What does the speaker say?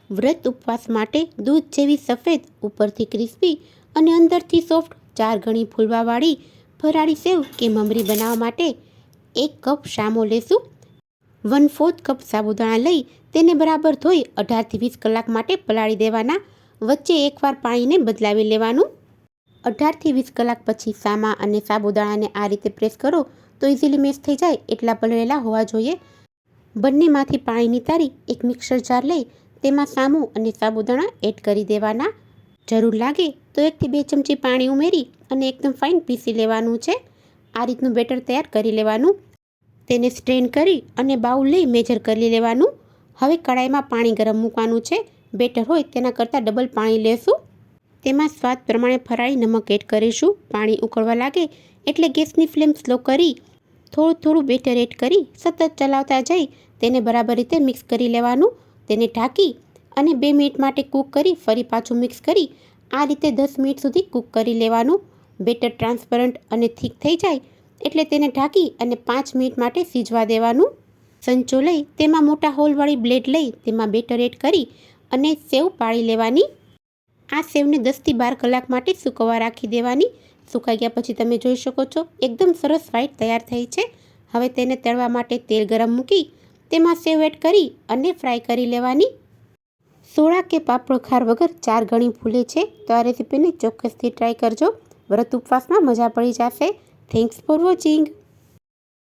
વ્રત ઉપવાસ માટે દૂધ જેવી સફેદ, ઉપરથી ક્રિસ્પી અને અંદરથી સોફ્ટ 4 ગણી ફૂલવાવાળી ફરાળી સેવ કે મમરી બનાવવા માટે 1 કપ શામો લેશું. 1/4 કપ સાબુદાણા લઈ તેને બરાબર ધોઈ 18 થી 20 કલાક માટે પલાળી દેવાના. વચ્ચે એકવાર પાણીને બદલાવી લેવાનું. 18 થી 20 કલાક પછી સામા અને સાબુદાણાને આ રીતે પ્રેસ કરો તો ઇઝીલી મેશ થઈ જાય એટલા પલળેલા હોવા જોઈએ. બંનેમાંથી પાણી નિતારી એક મિક્સર જાર લઈ તેમાં સામો અને સાબુદાણા એડ કરી દેવાના. જરૂર લાગે તો 1 થી 2 ચમચી પાણી ઉમેરી અને એકદમ ફાઇન પીસી લેવાનું છે. આ રીતનું બેટર તૈયાર કરી લેવાનું. તેને સ્ટ્રેન કરી અને બાઉલ લઈ મેજર કરી લેવાનું. હવે કડાઈમાં પાણી ગરમ મૂકવાનું છે. બેટર હોય તેના કરતાં ડબલ પાણી લેશું. તેમાં સ્વાદ પ્રમાણે ફરાળી નમક એડ કરીશું. પાણી ઉકળવા લાગે એટલે ગેસની ફ્લેમ સ્લો કરી થોડું થોડું બેટર એડ કરી સતત ચલાવતા જઈ તેને બરાબર રીતે મિક્સ કરી લેવાનું. તેને ઢાંકી અને 2 મિનિટ માટે કૂક કરી ફરી પાછું મિક્સ કરી આ રીતે 10 મિનિટ સુધી કૂક કરી લેવાનું. બેટર ટ્રાન્સપરન્ટ અને થીક થઈ જાય એટલે તેને ઢાંકી અને 5 મિનિટ માટે સીજવા દેવાનું. સંચો લઈ તેમાં મોટા હોલવાળી બ્લેડ લઈ તેમાં બેટર એડ કરી અને સેવ પાડી લેવાની. આ સેવને 10 થી 12 કલાક માટે સૂકવવા રાખી દેવાની. સુકાઈ ગયા પછી તમે જોઈ શકો છો એકદમ સરસ વ્હાઈટ તૈયાર થઈ છે. હવે તેને તળવા માટે તેલ ગરમ મૂકી તેમાં સેવ એડ કરી અને ફ્રાય કરી લેવાની. સોડા કે પાપડ ખાર વગર 4 ગણી ફૂલે છે તો આ રેસીપીને ચોક્કસથી ટ્રાય કરજો. વ્રત ઉપવાસમાં મજા પડી જશે. Thanks for watching.